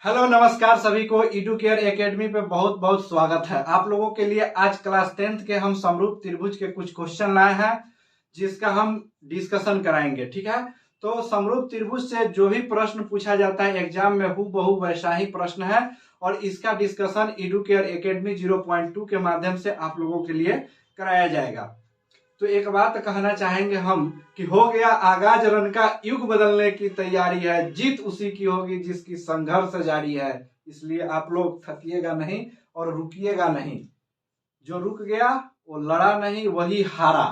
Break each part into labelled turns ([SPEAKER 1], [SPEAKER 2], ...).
[SPEAKER 1] Hello नमस्कार सभी को एडुकेयर एकेडमी पे बहुत बहुत स्वागत है। आप लोगों के लिए आज क्लास 10th के हम समरूप त्रिभुज के कुछ क्वेश्चन लाए हैं जिसका हम डिस्कशन कराएंगे। ठीक है, तो समरूप त्रिभुज से जो भी प्रश्न पूछा जाता है एग्जाम में हूबहू वैसा ही प्रश्न है और इसका डिस्कशन एडुकेयर एकेडमी 0.2 के माध्यम से आप लोगों के लिए कराया जाएगा। तो एक बात कहना चाहेंगे हम कि हो गया आगाज रन का, युग बदलने की तैयारी है, जीत उसी की होगी जिसकी संघर्ष जारी है। इसलिए आप लोग थकिएगा नहीं और रुकिएगा नहीं। जो रुक गया वो लड़ा नहीं, वही हारा।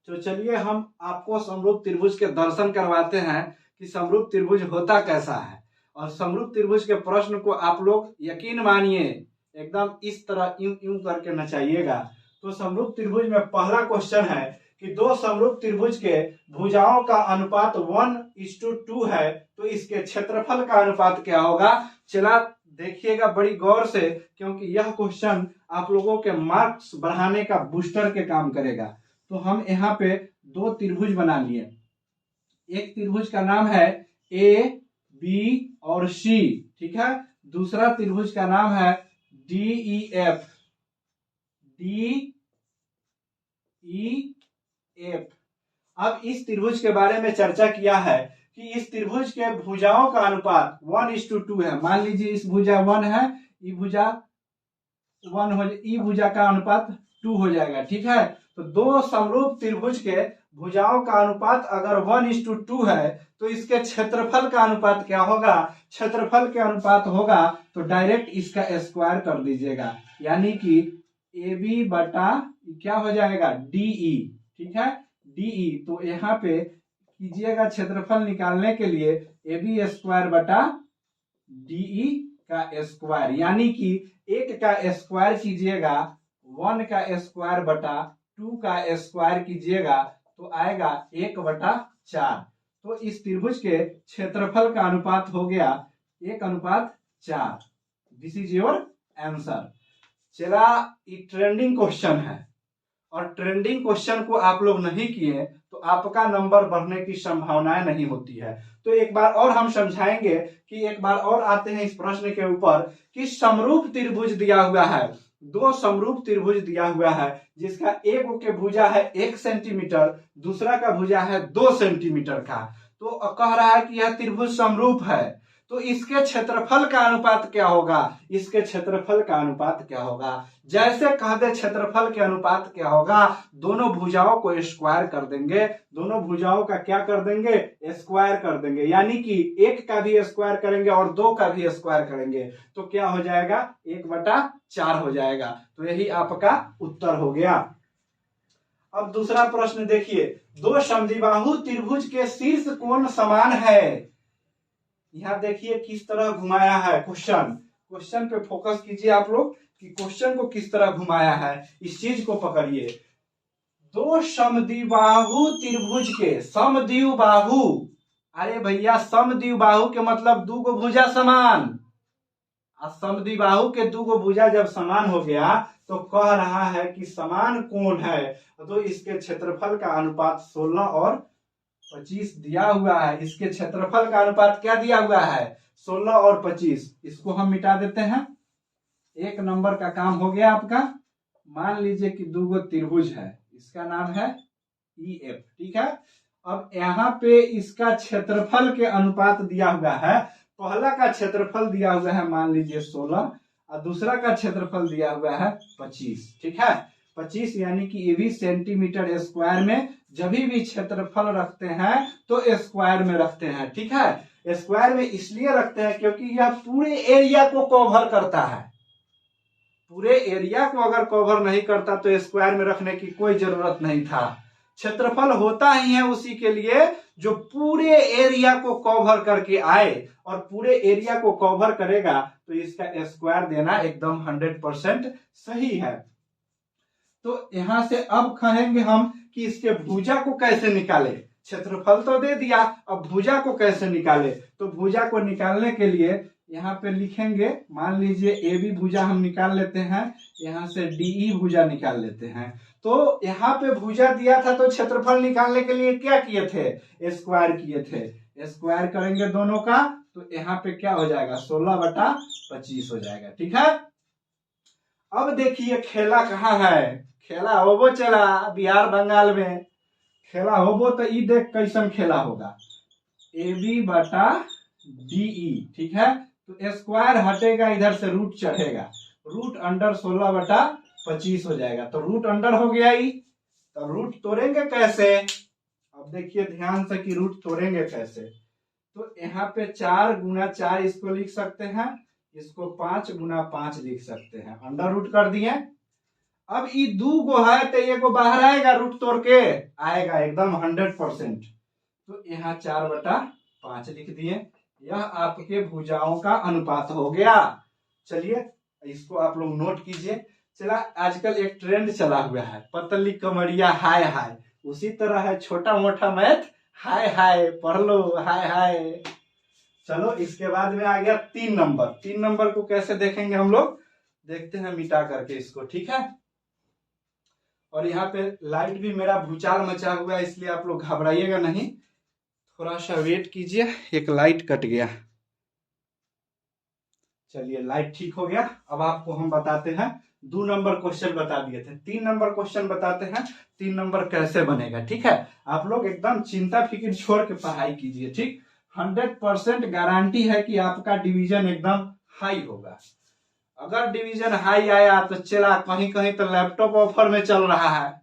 [SPEAKER 1] तो चलिए हम आपको समरूप त्रिभुज के दर्शन करवाते हैं कि समरूप त्रिभुज होता कैसा है और समरूप त्रिभुज के प्रश्न को आप लोग यकीन मानिए एकदम इस तरह यूं यूं करके नचाइएगा। तो समरूप त्रिभुज में पहला क्वेश्चन है कि दो समरूप त्रिभुज के भुजाओं का अनुपात 1:2 है, तो इसके क्षेत्रफल का अनुपात क्या होगा। चला देखिएगा बड़ी गौर से, क्योंकि यह क्वेश्चन आप लोगों के मार्क्स बढ़ाने का बूस्टर के काम करेगा। तो हम यहाँ पे दो त्रिभुज बना लिए। एक त्रिभुज का नाम है ए बी और सी, ठीक है। दूसरा त्रिभुज का नाम है डी ई एफ। अब इस त्रिभुज के बारे में चर्चा किया है कि इस त्रिभुज के भुजाओं का अनुपात 1:2 है। मान लीजिए इस भुजा 1 है, ई भुजा 1 हो, ई भुजा का अनुपात 2 हो जाएगा, ठीक है। तो दो समरूप त्रिभुज के भुजाओं का अनुपात अगर 1:2 है तो इसके क्षेत्रफल का अनुपात क्या होगा। क्षेत्रफल के अनुपात होगा तो डायरेक्ट इसका स्क्वायर कर दीजिएगा, यानी कि ए बी बटा क्या हो जाएगा डीई, ठीक है, डीई। तो यहाँ पे कीजिएगा क्षेत्रफल निकालने के लिए ए बी स्क्वायर बटा डीई का स्क्वायर, यानी कि 1 का स्क्वायर कीजिएगा 1 का स्क्वायर बटा 2 का स्क्वायर कीजिएगा तो आएगा 1/4। तो इस त्रिभुज के क्षेत्रफल का अनुपात हो गया 1:4। This is your answer. चला ये ट्रेंडिंग क्वेश्चन है और ट्रेंडिंग क्वेश्चन को आप लोग नहीं किए तो आपका नंबर बढ़ने की संभावनाएं नहीं होती है। तो एक बार और हम समझाएंगे कि एक बार और आते हैं इस प्रश्न के ऊपर कि समरूप त्रिभुज दिया हुआ है, दो समरूप त्रिभुज दिया हुआ है जिसका एक के भुजा है 1 सेंटीमीटर, दूसरा का भुजा है 2 सेंटीमीटर का। तो कह रहा है कि यह त्रिभुज समरूप है, तो इसके क्षेत्रफल का अनुपात क्या होगा। इसके क्षेत्रफल का अनुपात क्या होगा, जैसे कह दे क्षेत्रफल के अनुपात क्या होगा, दोनों भुजाओं को स्क्वायर कर देंगे। दोनों भुजाओं का क्या कर देंगे, स्क्वायर कर देंगे, यानी कि 1 का भी स्क्वायर करेंगे और 2 का भी स्क्वायर करेंगे तो क्या हो जाएगा 1/4 हो जाएगा। तो यही आपका उत्तर हो गया। अब दूसरा प्रश्न देखिए, दो समद्विबाहु त्रिभुज के शीर्ष कोण समान है। यहाँ देखिए किस तरह घुमाया है क्वेश्चन पे फोकस कीजिए आप लोग कि क्वेश्चन को किस तरह घुमाया है, इस चीज को पकड़िए। दो समद्विबाहु त्रिभुज के समद्विबाहु, अरे भैया समद्विबाहु के मतलब दो गो भुजा समान। समद्विबाहु के दो गो भुजा जब समान हो गया तो कह रहा है कि समान कोण है, तो इसके क्षेत्रफल का अनुपात 16 और 25 दिया हुआ है। इसके क्षेत्रफल का अनुपात क्या दिया हुआ है 16 और 25। इसको हम मिटा देते हैं, 1 नंबर का काम हो गया आपका। मान लीजिए कि दो गो त्रिभुज है, इसका नाम है ई एफ, ठीक है। अब यहाँ पे इसका क्षेत्रफल के अनुपात दिया हुआ है। पहला का क्षेत्रफल दिया हुआ है मान लीजिए 16 और दूसरा का क्षेत्रफल दिया हुआ है 25, ठीक है। 25 यानी कि ये भी सेंटीमीटर स्क्वायर में जब भी क्षेत्रफल रखते हैं तो स्क्वायर में रखते हैं, ठीक है। स्क्वायर में इसलिए रखते हैं क्योंकि यह पूरे एरिया को कवर करता है। पूरे एरिया को अगर कवर नहीं करता तो स्क्वायर में रखने की कोई जरूरत नहीं था। क्षेत्रफल होता ही है उसी के लिए जो पूरे एरिया को कवर करके आए, और पूरे एरिया को कवर करेगा तो इसका स्क्वायर देना एकदम 100% सही है। तो यहां से अब कहेंगे हम कि इसके भुजा को कैसे निकाले। क्षेत्रफल तो दे दिया, अब भुजा को कैसे निकाले। तो भुजा को निकालने के लिए यहाँ पे लिखेंगे, मान लीजिए ए बी भुजा हम निकाल लेते हैं, यहाँ से डीई भुजा निकाल लेते हैं। तो यहाँ पे भुजा दिया था तो क्षेत्रफल निकालने के लिए क्या किए थे, स्क्वायर किए थे। स्क्वायर करेंगे दोनों का तो यहाँ पे क्या हो जाएगा 16/25 हो जाएगा। ठीक है, अब देखिए खेला कहाँ है, खेला होबो चला बिहार बंगाल में, खेला होबो तो ई देख कैसन खेला होगा, AB/DE। ठीक है, तो स्क्वायर हटेगा, इधर से रूट चढ़ेगा, रूट अंडर 16/25 हो जाएगा। तो रूट अंडर हो गया ही, तो रूट तोड़ेंगे कैसे, अब देखिए ध्यान से कि रूट तोड़ेंगे कैसे। तो यहाँ पे 4×4 इसको लिख सकते हैं, इसको 5×5 लिख सकते हैं, अंडर रूट कर दिए। अब ये 2 को है तो ये को बाहर आएगा, रूट तोड़ के आएगा एकदम 100%। तो यहाँ 4/5 लिख दिए, यह आपके भुजाओं का अनुपात हो गया। चलिए इसको आप लोग नोट कीजिए। चला आजकल एक ट्रेंड चला हुआ है, पतली कमरिया हाय हाय, उसी तरह है छोटा मोटा मैथ हाय हाय, पढ़ लो हाय हाय। चलो इसके बाद में आ गया 3 नंबर। 3 नंबर को कैसे देखेंगे हम लोग, देखते हैं मिटा करके इसको। ठीक है, और यहाँ पे लाइट भी मेरा भूचाल मचा हुआ है, इसलिए आप लोग घबराइएगा नहीं, थोड़ा सा वेट कीजिए, एक लाइट कट गया। चलिए लाइट ठीक हो गया। अब आपको हम बताते हैं, 2 नंबर क्वेश्चन बता दिए थे, 3 नंबर क्वेश्चन बताते हैं 3 नंबर कैसे बनेगा। ठीक है, आप लोग एकदम चिंता फिक्र छोड़ के पढ़ाई कीजिए। ठीक, 100% गारंटी है कि आपका डिवीजन एकदम हाई होगा। अगर डिवीजन हाई आया तो चला, कहीं कहीं तो लैपटॉप ऑफर में चल रहा है,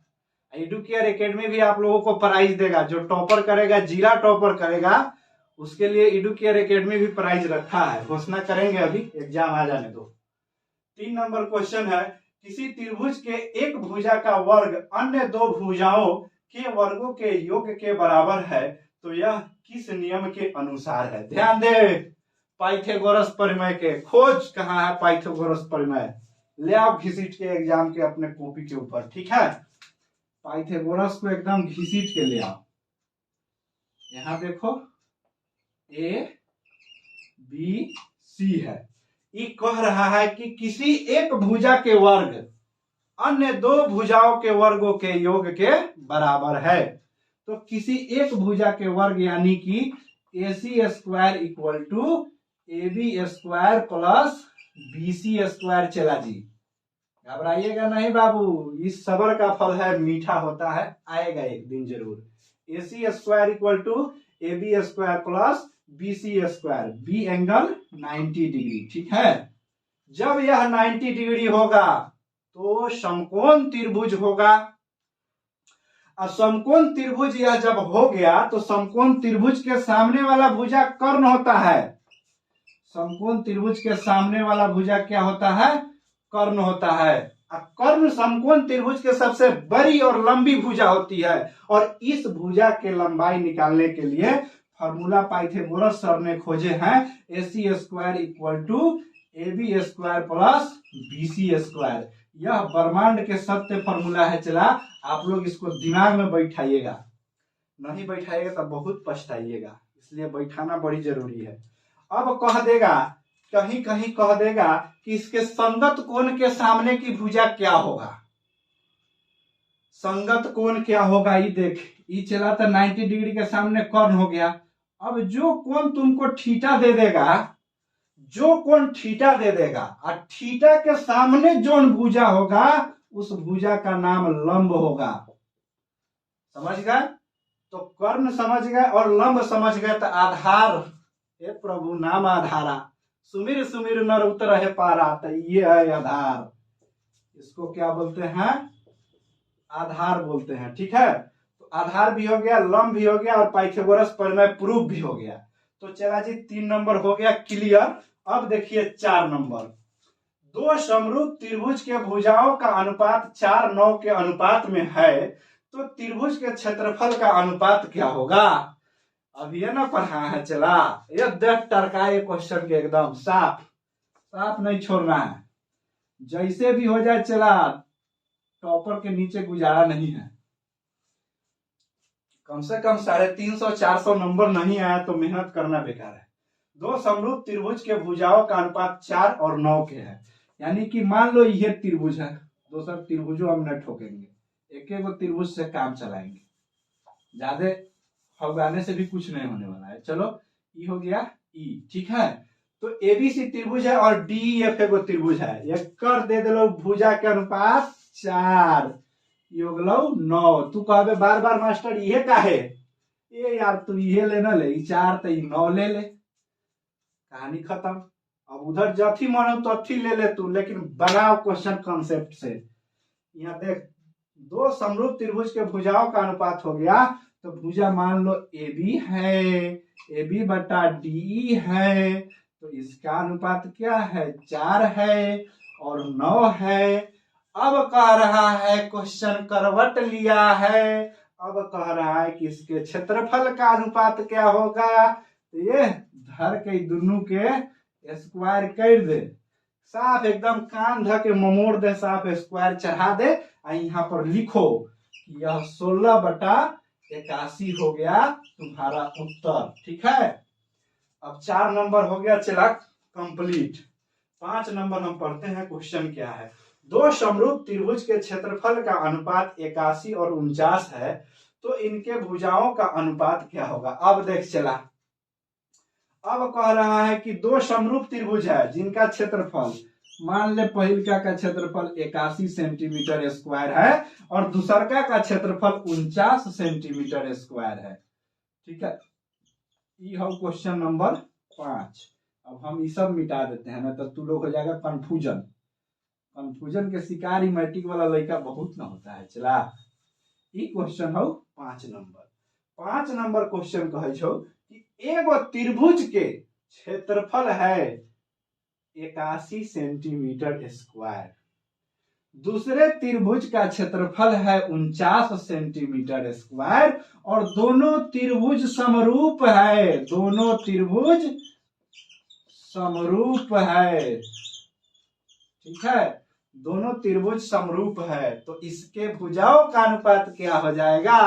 [SPEAKER 1] एडुकेयर एकेडमी भी आप लोगों को प्राइज देगा, जो टॉपर करेगा, जिला टॉपर करेगा, उसके लिए एडुकेयर एकेडमी भी प्राइज रखा है, घोषणा करेंगे अभी, एग्जाम आ जाने दो। 3 नंबर क्वेश्चन है, किसी त्रिभुज के एक भुजा का वर्ग अन्य 2 भुजाओं के वर्गों के योग के बराबर है, तो यह किस नियम के अनुसार है। ध्यान दे, पाइथागोरस प्रमेय के खोज कहाँ है, पाइथागोरस प्रमेय ले आओ घिसीट के एग्जाम के अपने कॉपी के ऊपर। ठीक है, पाइथागोरस को एकदम घिसीट के ले आओ। यहां देखो ABC है, ये कह रहा है कि किसी एक भुजा के वर्ग अन्य 2 भुजाओं के वर्गों के योग के बराबर है। तो किसी एक भुजा के वर्ग यानी कि AC² equal to AB² plus BC² चला जी, घबराइएगा नहीं बाबू, इस सबर का फल है मीठा होता है, आएगा एक दिन जरूर। AC² equal to AB² plus BC², B angle 90 डिग्री। ठीक है, जब यह 90 डिग्री होगा तो समकोण त्रिभुज होगा। अब समकोण त्रिभुज यह जब हो गया तो समकोण त्रिभुज के सामने वाला भुजा कर्ण होता है, समकोण त्रिभुज के सामने वाला भुजा क्या होता है, कर्ण होता है। कर्ण समकोण त्रिभुज के सबसे बड़ी और लंबी भुजा होती है, और इस भुजा के लंबाई निकालने के लिए फॉर्मूला पाइथागोरस सर ने खोजे हैं, AC² equal to AB² plus BC²। यह ब्रह्मांड के सत्य फॉर्मूला है। चला आप लोग इसको दिमाग में बैठाइएगा, नहीं बैठाइएगा तो बहुत पछताइएगा, इसलिए बैठाना बड़ी जरूरी है। अब कह देगा, कहीं कहीं कह देगा कि इसके संगत कोण के सामने की भुजा क्या होगा, संगत कोण क्या होगा, ये देख, ये चला था 90 डिग्री के सामने कर्ण हो गया। अब जो कोण तुमको थीटा दे देगा, जो कोण थीटा दे देगा और थीटा के सामने जो भुजा होगा उस भुजा का नाम लंब होगा। समझ गए, तो कर्ण समझ गए और लंब समझ गए, तो आधार, हे प्रभु नाम आधारा, सुमिर सुमिर नर उतर है पारा, तो ये है आधार, इसको क्या बोलते हैं, आधार बोलते हैं। ठीक है, तो आधार भी हो गया, लंब भी हो गया, और पाइथागोरस प्रमेय प्रूफ भी हो गया। तो चला जी 3 नंबर हो गया क्लियर। अब देखिए 4 नंबर, 2 समरूप त्रिभुज के भुजाओं का अनुपात 4:9 के अनुपात में है, तो त्रिभुज के क्षेत्रफल का अनुपात क्या होगा। अब ये ना पढ़ा है, चला ये देख टरकाए क्वेश्चन के एकदम साफ साफ नहीं छोड़ना है, जैसे भी हो जाए चला, टॉपर के नीचे गुजारा नहीं है। कम से कम 350-400 नंबर नहीं आया तो मेहनत करना बेकार है। 2 समरूप त्रिभुज के भुजाओं का अनुपात 4 और 9 के है, यानी कि मान लो ये त्रिभुज है, दूसरा त्रिभुजों हम न ठोकेंगे, एक एक त्रिभुज से काम चलाएंगे, ज्यादा भगाने से भी कुछ नहीं होने वाला है। चलो ये हो गया ई, ठीक है। तो एबीसी त्रिभुज है और डीईएफ एगो त्रिभुज है। एक कर दे दिलो भुजा के अनुपात 4 योग लो 9। तू कहबे बार बार मास्टर ये काहे, ये यार तू ये ले ना ले 4 तो 9 ले ले, कहानी खत्म। अब उधर जथी मानो तथी ले ले तू, लेकिन बनाओ क्वेश्चन कॉन्सेप्ट से। यहाँ देख, दो समरूप त्रिभुज के भुजाओं का अनुपात हो गया, तो भुजा मान लो ए बी है, ए बी बटा डी है, तो इसका अनुपात क्या है 4 है और 9 है। अब कह रहा है क्वेश्चन करवट लिया है, अब कह रहा है कि इसके क्षेत्रफल का अनुपात क्या होगा। तो ये धर के दोनों के स्क्वायर कर दे, साफ एकदम कान धर के ममोड़ दे, साफ स्क्वायर चढ़ा दे, और यहाँ पर लिखो कि यह 16/81 हो गया तुम्हारा उत्तर, ठीक है। अब 4 नंबर हो गया चला कंप्लीट। 5 नंबर हम पढ़ते हैं, क्वेश्चन क्या है। दो समरूप त्रिभुज के क्षेत्रफल का अनुपात 81 और 49 है, तो इनके भुजाओं का अनुपात क्या होगा। अब देख चला, अब कह रहा है कि दो समरूप त्रिभुज है जिनका क्षेत्रफल, मान ले पहिलका का क्षेत्रफल 81 सेंटीमीटर स्क्वायर है और दूसरका का क्षेत्रफल 49 सेंटीमीटर स्क्वायर है, ठीक है। ये हो क्वेश्चन नंबर 5। अब हम ये सब मिटा देते हैं ना, तो तू लोग हो जाएगा कंफ्यूजन। कंफ्यूजन के शिकार ही मैट्रिक वाला लड़का बहुत ना होता है। चला, ये क्वेश्चन हो 5 नंबर। 5 नंबर क्वेश्चन कहे छो कि एगो त्रिभुज के क्षेत्रफल है 81 सेंटीमीटर स्क्वायर, दूसरे त्रिभुज का क्षेत्रफल है 49 सेंटीमीटर स्क्वायर, और दोनों त्रिभुज समरूप है, दोनों त्रिभुज समरूप है, ठीक है। दोनों त्रिभुज समरूप है, तो इसके भुजाओं का अनुपात क्या हो जाएगा,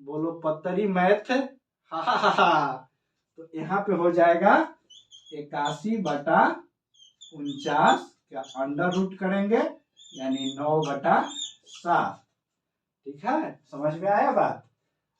[SPEAKER 1] बोलो पत्तरी मैथ, हा हा हा हा। तो यहाँ पे हो जाएगा 81/49 का अंडर रूट करेंगे, यानी 9/7, ठीक है। समझ में आया बात।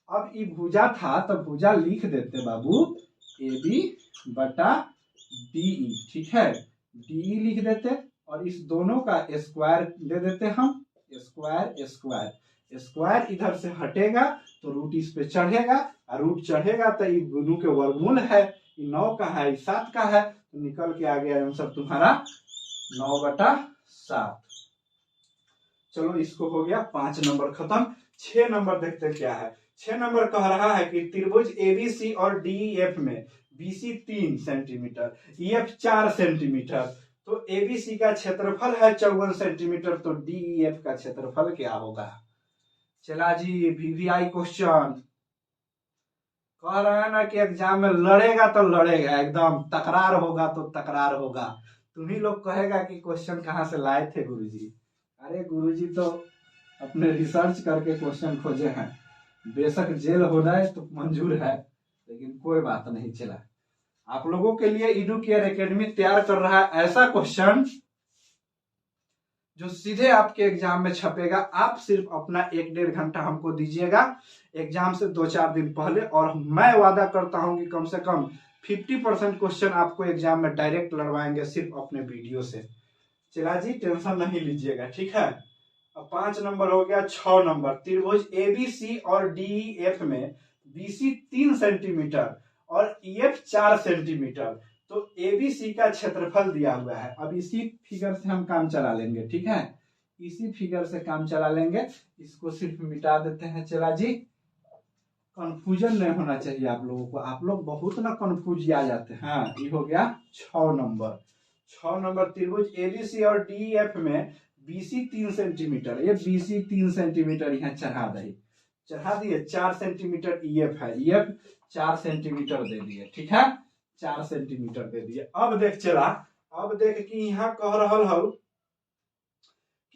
[SPEAKER 1] अब ये भुजा था तो भुजा लिख देते बाबू ए बी बटा डी, ठीक है। डी लिख देते और इस दोनों का स्क्वायर दे देते हम, स्क्वायर स्क्वायर स्क्वायर इधर से हटेगा तो रूट इस पे चढ़ेगा, और रूट चढ़ेगा तो ये दोनों के वर्गमूल है, ये 9 का है, 7 का है, तो निकल के आ गया आंसर तुम्हारा 9/7। चलो, इसको हो गया 5 नंबर खत्म। 6 नंबर देखते क्या है। 6 नंबर कह रहा है कि त्रिभुज एबीसी और डीईएफ में बीसी 3 सेंटीमीटर, ईएफ 4 सेंटीमीटर, तो एबीसी का क्षेत्रफल है 54 सेंटीमीटर, तो डीईएफ का क्षेत्रफल क्या होगा। चला जी, वीवीआई क्वेश्चन कह रहा है ना कि एग्जाम में लड़ेगा तो लड़ेगा, एकदम तकरार होगा तो तकरार होगा। तुम्ही लोग कहेगा कि क्वेश्चन कहाँ से लाए थे गुरुजी। अरे गुरुजी तो अपने रिसर्च करके क्वेश्चन खोजे हैं, बेशक जेल हो जाए तो मंजूर है, लेकिन कोई बात नहीं। चला, आप लोगों के लिए एडुकेयर एकेडमी तैयार कर रहा है ऐसा क्वेश्चन जो सीधे आपके एग्जाम में छपेगा। आप सिर्फ अपना 1-1.5 घंटा हमको दीजिएगा एग्जाम से 2-4 दिन पहले, और मैं वादा करता हूं कि कम से कम 50% क्वेश्चन आपको एग्जाम में डायरेक्ट लड़वाएंगे सिर्फ अपने वीडियो से। चला जी, टेंशन नहीं लीजिएगा, ठीक है। अब 5 नंबर हो गया। 6 नंबर, त्रिभुज एबीसी और डीईएफ में बीसी 3 सेंटीमीटर और ईएफ 4 सेंटीमीटर, तो एबीसी का क्षेत्रफल दिया हुआ है। अब इसी फिगर से हम काम चला लेंगे, ठीक है। इसी फिगर से काम चला लेंगे, इसको सिर्फ मिटा देते हैं। चला जी, कंफ्यूजन नहीं होना चाहिए आप लोगों को, आप लोग बहुत ना कंफ्यूज आ जाते हैं। हाँ, ये हो गया 6 नंबर। 6 नंबर, त्रिभुज एबीसी और डीईएफ में बीसी 3 सेंटीमीटर, ये बीसी 3 सेंटीमीटर यहाँ चढ़ा दिए, 4 सेंटीमीटर ईएफ है, ईएफ 4 सेंटीमीटर दे दिए, ठीक है, 4 सेंटीमीटर दे दिए। अब देख चला, अब देख कि यहाँ कह रहा हो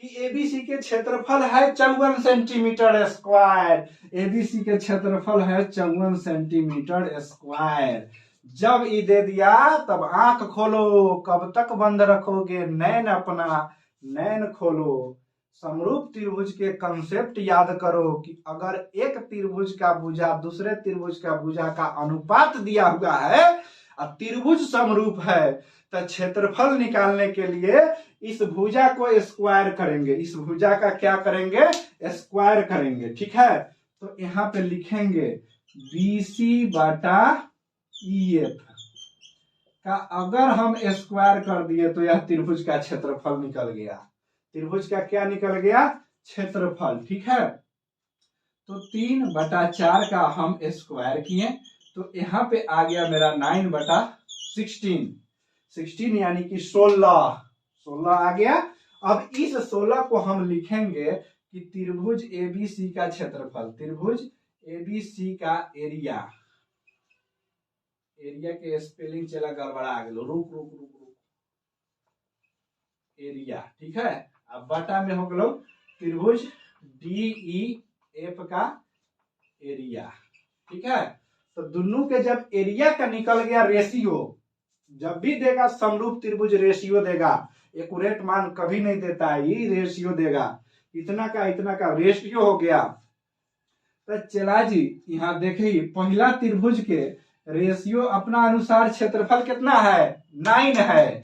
[SPEAKER 1] कि एबीसी के क्षेत्रफल है 54 सेंटीमीटर स्क्वायर, एबीसी के क्षेत्रफल है 54 सेंटीमीटर स्क्वायर। जब ये दे दिया तब आंख खोलो, कब तक बंद रखोगे नैन, अपना नैन खोलो। समरूप त्रिभुज के कंसेप्ट याद करो कि अगर एक त्रिभुज का भुजा दूसरे त्रिभुज का भुजा का अनुपात दिया हुआ है, अब त्रिभुज समरूप है तो क्षेत्रफल निकालने के लिए इस भुजा को स्क्वायर करेंगे, इस भुजा का क्या करेंगे, स्क्वायर करेंगे। ठीक है, तो यहाँ पे लिखेंगे BC बटा EF का अगर हम स्क्वायर कर दिए तो यह त्रिभुज का क्षेत्रफल निकल गया। त्रिभुज का क्या निकल गया, क्षेत्रफल। ठीक है, तो 3/4 का हम स्क्वायर किए तो यहाँ पे आ गया मेरा 9/16, 16 यानी कि 16 आ गया। अब इस 16 को हम लिखेंगे कि त्रिभुज ABC का क्षेत्रफल, त्रिभुज ABC का एरिया, एरिया के स्पेलिंग चला गड़बड़ा गेलो, रुक रुक रुक रुक, एरिया। ठीक है, अब बटा में हो गलो त्रिभुज DEF का एरिया। ठीक है, तो दोनों के जब एरिया का निकल गया रेशियो, जब भी देगा समरूप त्रिभुज रेशियो देगा, एक्यूरेट मान कभी नहीं देता है, ये रेशियो देगा, इतना का रेशियो हो गया। तो चला जी यहाँ देखिए पहला त्रिभुज के रेशियो अपना अनुसार क्षेत्रफल कितना है, 9 है,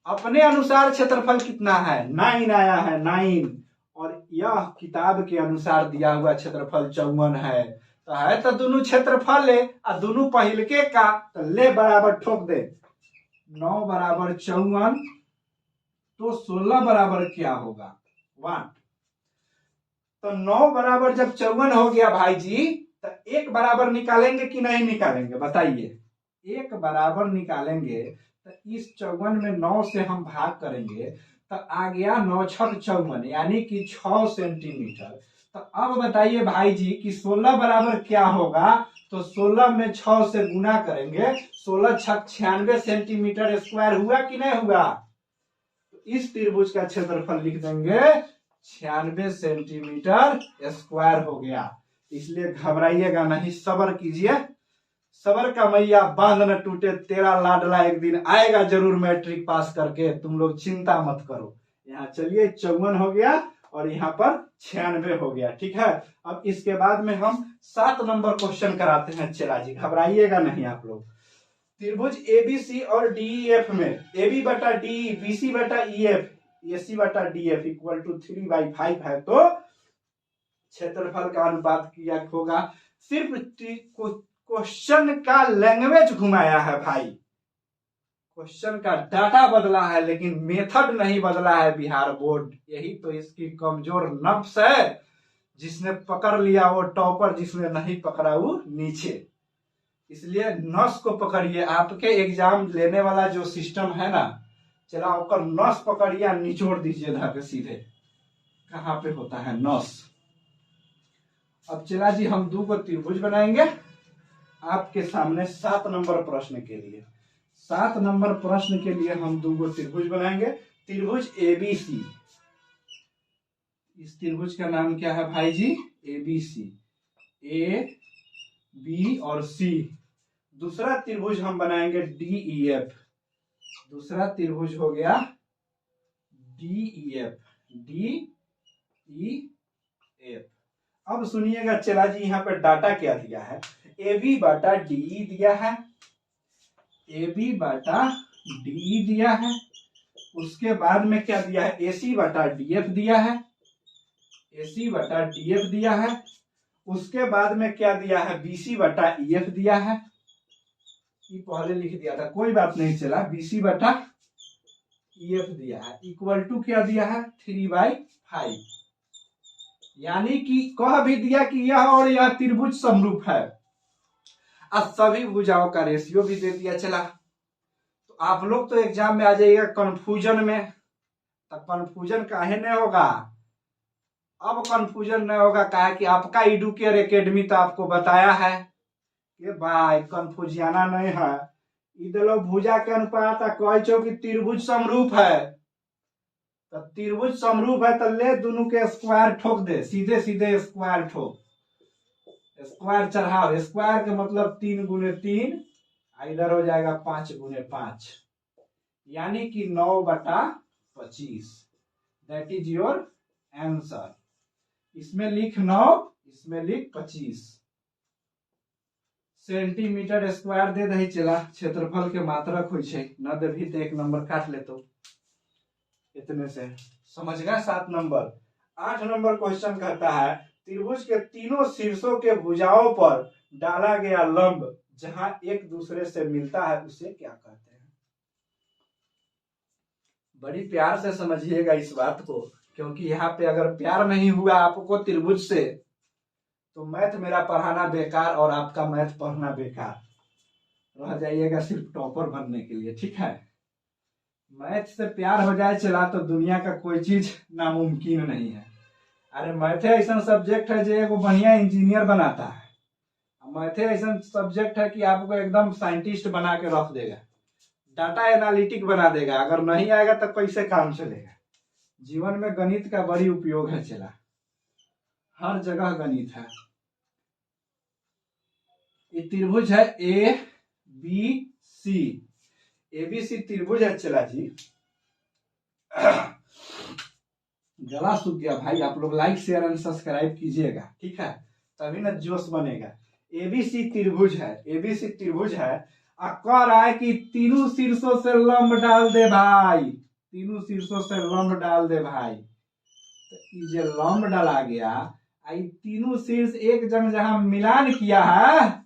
[SPEAKER 1] अपने अनुसार क्षेत्रफल कितना है, 9 आया है, 9, और यह किताब के अनुसार दिया हुआ क्षेत्रफल 54 है। तो है तो दोनों क्षेत्रफल ले और दोनों पहिलके का तो ले बराबर ठोक दे, 9 बराबर 54, तो 16 बराबर क्या होगा, 1। तो 9 बराबर जब 54 हो गया भाई जी, तो 1 बराबर निकालेंगे कि नहीं निकालेंगे बताइए, 1 बराबर निकालेंगे तो इस 54 में 9 से हम भाग करेंगे तो आ गया 9 छक 54 यानी कि 6 सेंटीमीटर। तो अब बताइए भाई जी कि 16 बराबर क्या होगा, तो 16 में 6 से गुना करेंगे, 16 छक 96 सेंटीमीटर स्क्वायर हुआ कि नहीं हुआ। तो इस त्रिभुज का क्षेत्रफल लिख देंगे 96 सेंटीमीटर स्क्वायर हो गया। इसलिए घबराइएगा नहीं, सब्र कीजिए, सबर का मैया बांध न टूटे, तेरा लाडला एक दिन आएगा जरूर मैट्रिक पास करके, तुम लोग चिंता मत करो। यहाँ चलिए 54 हो गया और यहाँ पर 96 हो गया। ठीक है, अब इसके बाद में हम 7 नंबर क्वेश्चन कराते हैं। चला जी घबराइएगा नहीं आप लोग। त्रिभुज ABC और DEF में AB बटा DE, BC बटा EF, AC बटा DF इक्वल टू 3/5 है, तो क्षेत्रफल का अनुपात क्या होगा। सिर्फ क्वेश्चन का लैंग्वेज घुमाया है भाई, क्वेश्चन का डाटा बदला है लेकिन मेथड नहीं बदला है बिहार बोर्ड। यही तो इसकी कमजोर नफ्स है, जिसने पकड़ लिया वो टॉपर, जिसने नहीं पकड़ा वो नीचे। इसलिए नस को पकड़िए, आपके एग्जाम लेने वाला जो सिस्टम है ना, चला ओकर नस पकड़िए, निचोड़ दीजिए धागे सीधे, कहाँ पे होता है नस। अब चला जी हम 2 को त्रिभुज बनाएंगे आपके सामने 7 नंबर प्रश्न के लिए। 7 नंबर प्रश्न के लिए हम 2 को त्रिभुज बनाएंगे। त्रिभुज ABC, इस त्रिभुज का नाम क्या है भाई जी, ABC, A B और C। दूसरा त्रिभुज हम बनाएंगे DEF, दूसरा त्रिभुज हो गया DEF, DEF। अब सुनिएगा चला जी, यहाँ पे डाटा क्या दिया है, AB बटा DE दिया है, AB बटा DE दिया है, उसके बाद में क्या दिया है, AC बटा DF दिया है, AC बटा DF दिया है, उसके बाद में क्या दिया है, BC बटा EF दिया है। ये पहले लिख दिया था, कोई बात नहीं, चला BC बटा EF दिया है, इक्वल टू क्या दिया है, 3/5, यानी कि कह भी दिया कि यह और यह त्रिभुज समरूप है, अब सभी भुजाओं का रेशियो भी दे दिया। चला तो आप लोग तो एग्जाम में आ जाइएगा कंफ्यूजन में, तो कंफ्यूजन काहे नहीं होगा, अब कंफ्यूजन नहीं होगा, कहा कि आपका एडुकेयर एकेडमी तो आपको बताया है कि भाई कंफ्यूजियाना नहीं है, इधर भुजा के अनुपात कह चो कि त्रिभुज समरूप है, तो त्रिभुज समरूप है तो ले दोनों के स्क्वायर ठोक दे, सीधे सीधे स्क्वायर ठोक, स्क्वायर चढ़ाओ, स्क्वायर के मतलब 3 गुने 3, इधर हो जाएगा 5 गुने 5, यानी कि 9/25, दैट इज योर आंसर। इसमें लिख 9, इसमें लिख 25। सेंटीमीटर स्क्वायर दे दही चला क्षेत्रफल के मात्रक हो न देवी तो 1 नंबर काट ले तो इतने से समझ गए। 7 नंबर। 8 नंबर क्वेश्चन कहता है त्रिभुज के तीनों शीर्षों के भुजाओं पर डाला गया लंब जहां एक दूसरे से मिलता है उसे क्या कहते हैं। बड़ी प्यार से समझिएगा इस बात को, क्योंकि यहाँ पे अगर प्यार नहीं हुआ आपको त्रिभुज से तो मैथ मेरा पढ़ाना बेकार और आपका मैथ पढ़ना बेकार, रह जाइएगा सिर्फ टॉपर बनने के लिए। ठीक है, मैथ से प्यार हो जाए चला तो दुनिया का कोई चीज नामुमकिन नहीं है। अरे मैथ ऐसा सब्जेक्ट है जो एगो बढ़िया इंजीनियर बनाता है, मैथ ऐसा सब्जेक्ट है कि आपको एकदम साइंटिस्ट बना के रख देगा, डाटा एनालिटिक बना देगा। अगर नहीं आएगा तो कैसे काम चलेगा। जीवन में गणित का बड़ी उपयोग है चला, हर जगह गणित है। ये त्रिभुज है ए बी सी, एबीसी त्रिभुज है चला जी। गला सूख गया भाई, आप लोग लाइक शेयर एंड सब्सक्राइब कीजिएगा, ठीक है, तभी ना जोश बनेगा। एबीसी त्रिभुज है, एबीसी त्रिभुज है। कह रहा है कि तीनों शीर्षों से लंब डाल दे भाई, तीनों शीर्षों से लंब डाल दे भाई। तो ये लंब डाला गया, तीनों शीर्ष एक जगह जहां मिलान किया है,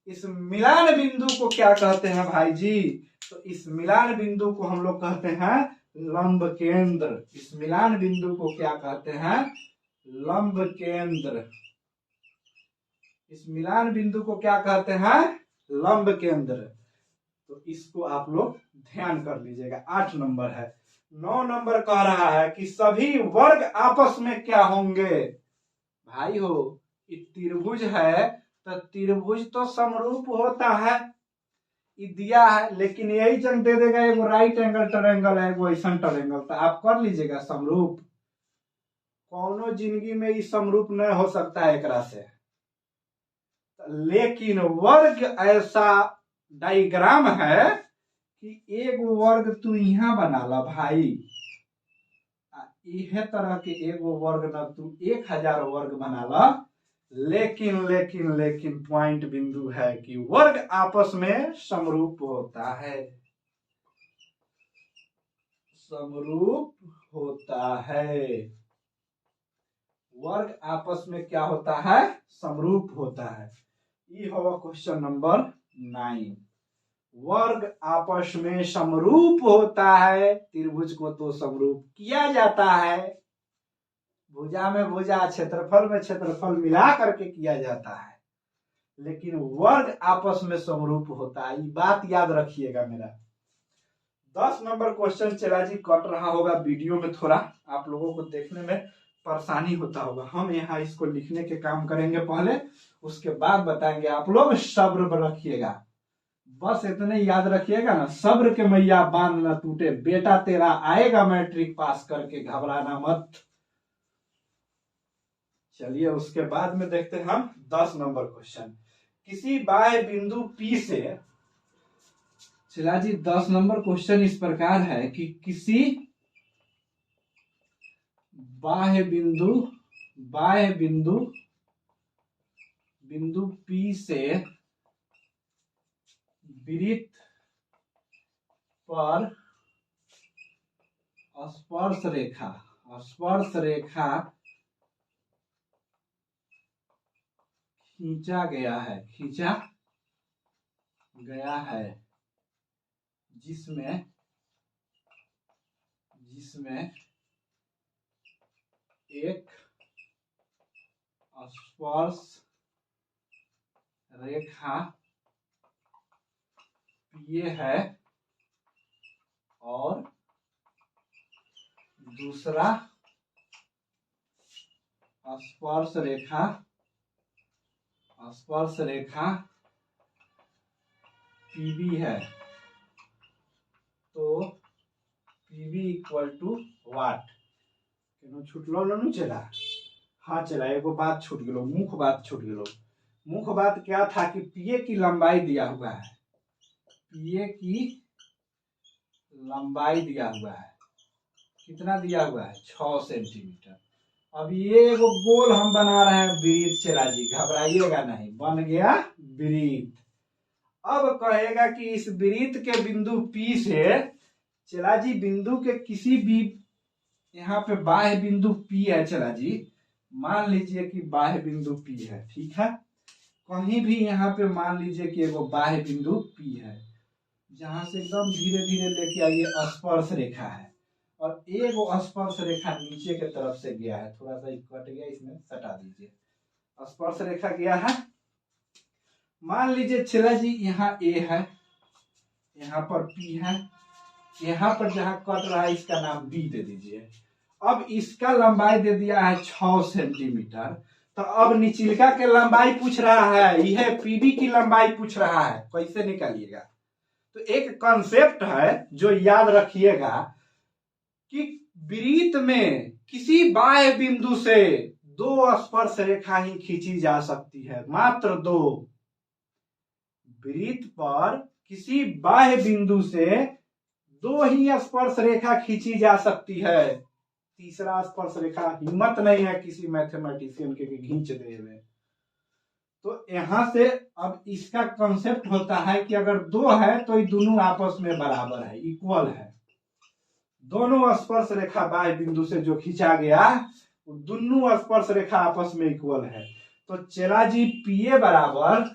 [SPEAKER 1] इस मिलान बिंदु को क्या कहते हैं भाई जी। तो इस मिलान बिंदु को हम लोग कहते हैं लंब केंद्र। इस मिलान बिंदु को क्या कहते हैं, लंब केंद्र। इस मिलान बिंदु को क्या कहते हैं, लंब केंद्र। तो इसको आप लोग ध्यान कर लीजिएगा। 8 नंबर है। 9 नंबर कह रहा है कि सभी वर्ग आपस में क्या होंगे। भाई हो, त्रिभुज है तो त्रिभुज तो समरूप होता है, ये दिया है, लेकिन यही जंग दे देगा एगो राइट एंगल ट्रायंगल है, एगो ऐसा ट्रायंगल, तो आप कर लीजिएगा समरूप। कौनो जिंदगी में ये समरूप नहीं हो सकता है एकरा से। लेकिन वर्ग ऐसा डायग्राम है कि एक वर्ग तू यहाँ बना ला भाई, यह तरह के एगो वर्ग न तू 1000 वर्ग बना ला। लेकिन लेकिन लेकिन पॉइंट बिंदु है कि वर्ग आपस में समरूप होता है, समरूप होता है। वर्ग आपस में क्या होता है, समरूप होता है। ये होगा क्वेश्चन नंबर 9। वर्ग आपस में समरूप होता है, त्रिभुज को तो समरूप किया जाता है। भुजा में भुजा, क्षेत्रफल में क्षेत्रफल मिला करके किया जाता है, लेकिन वर्ग आपस में समरूप होता है। ये बात याद रखिएगा मेरा। 10 नंबर क्वेश्चन चला जी, कट रहा होगा वीडियो में, थोड़ा आप लोगों को देखने में परेशानी होता होगा। हम यहाँ इसको लिखने के काम करेंगे पहले, उसके बाद बताएंगे। आप लोग सब्र रखिएगा, बस इतने याद रखिएगा ना, सब्र के मैया बांध न टूटे, बेटा तेरा आएगा मैट्रिक पास करके, घबराना मत। चलिए उसके बाद में देखते हैं हम 10 नंबर क्वेश्चन। किसी बाह्य बिंदु P से, चला जी 10 नंबर क्वेश्चन इस प्रकार है कि किसी बाह्य बिंदु P से वृत्त पर स्पर्श रेखा खींचा गया है, जिसमें एक स्पर्श रेखा ये है और दूसरा स्पर्श रेखा PB है। तो PB इक्वल टू वाट। छुटलो नहीं चला, हाँ चला, एगो बात छूट गलो, मुख्य बात छूट गलो। मुख्य बात क्या था कि PA की लंबाई दिया हुआ है, PA की लंबाई दिया हुआ है, कितना दिया हुआ है, 6 सेंटीमीटर। अब ये वो गोल हम बना रहे हैं वृत्त चला जी, घबराइएगा नहीं, बन गया वृत्त। अब कहेगा कि इस वृत्त के बिंदु P से चला जी बिंदु के किसी भी, यहाँ पे बाह्य बिंदु P है चला जी, मान लीजिए कि बाह्य बिंदु P है, ठीक है, कहीं भी यहाँ पे मान लीजिए कि एगो बाह्य बिंदु P है, जहां से एकदम धीरे धीरे लेके आइए स्पर्श रेखा है, और एक स्पर्श रेखा नीचे के तरफ से गया है, थोड़ा सा कट गया, इसमें सटा दीजिए, स्पर्श रेखा गया है। मान लीजिए चला जी यहाँ A है, यहाँ पर P है, यहाँ पर जहां कट रहा है इसका नाम B दे दीजिए। अब इसका लंबाई दे दिया है 6 सेंटीमीटर, तो अब निचिलका के लंबाई पूछ रहा है, यह PB की लंबाई पूछ रहा है, कैसे निकालिएगा। तो एक कॉन्सेप्ट है जो याद रखिएगा कि वृत्त में किसी बाह्य बिंदु से 2 स्पर्श रेखा ही खींची जा सकती है, मात्र 2। वृत्त पर किसी बाह्य बिंदु से 2 ही स्पर्श रेखा खींची जा सकती है, तीसरा स्पर्श रेखा हिम्मत नहीं है किसी मैथमेटिशियन के खींच दे में। तो यहां से अब इसका कॉन्सेप्ट होता है कि अगर 2 है तो ये दोनों आपस में बराबर है, इक्वल है, दोनों स्पर्श रेखा बाह्य बिंदु से जो खींचा गया दोनों स्पर्श रेखा आपस में इक्वल है। तो चला जी पीए बराबर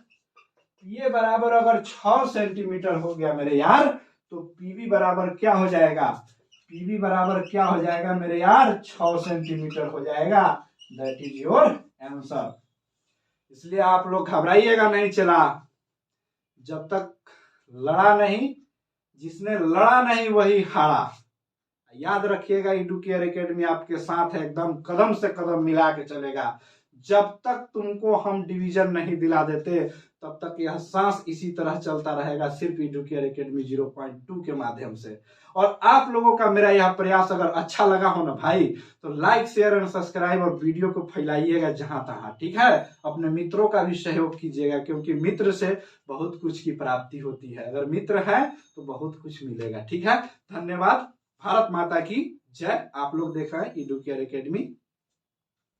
[SPEAKER 1] अगर 6 सेंटीमीटर हो गया मेरे यार, तो पीबी बराबर क्या हो जाएगा, पीबी बराबर क्या हो जाएगा मेरे यार, 6 सेंटीमीटर हो जाएगा। That is your answer. इसलिए आप लोग घबराइएगा नहीं, चला जब तक लड़ा नहीं, जिसने लड़ा नहीं वही हारा। याद रखिएगा, एडुकेयर एकेडमी आपके साथ है, एकदम कदम से कदम मिला के चलेगा। जब तक तुमको हम डिवीजन नहीं दिला देते तब तक यह सांस इसी तरह चलता रहेगा, सिर्फ एडुकेयर एकेडमी 0.2 के माध्यम से। और आप लोगों का मेरा यह प्रयास अगर अच्छा लगा हो ना भाई, तो लाइक शेयर और सब्सक्राइब और वीडियो को फैलाइएगा जहां तहां, ठीक है। अपने मित्रों का भी सहयोग कीजिएगा, क्योंकि मित्र से बहुत कुछ की प्राप्ति होती है, अगर मित्र है तो बहुत कुछ मिलेगा, ठीक है। धन्यवाद। भारत माता की जय। आप लोग देख रहे हैं एडुकेयर एकेडमी।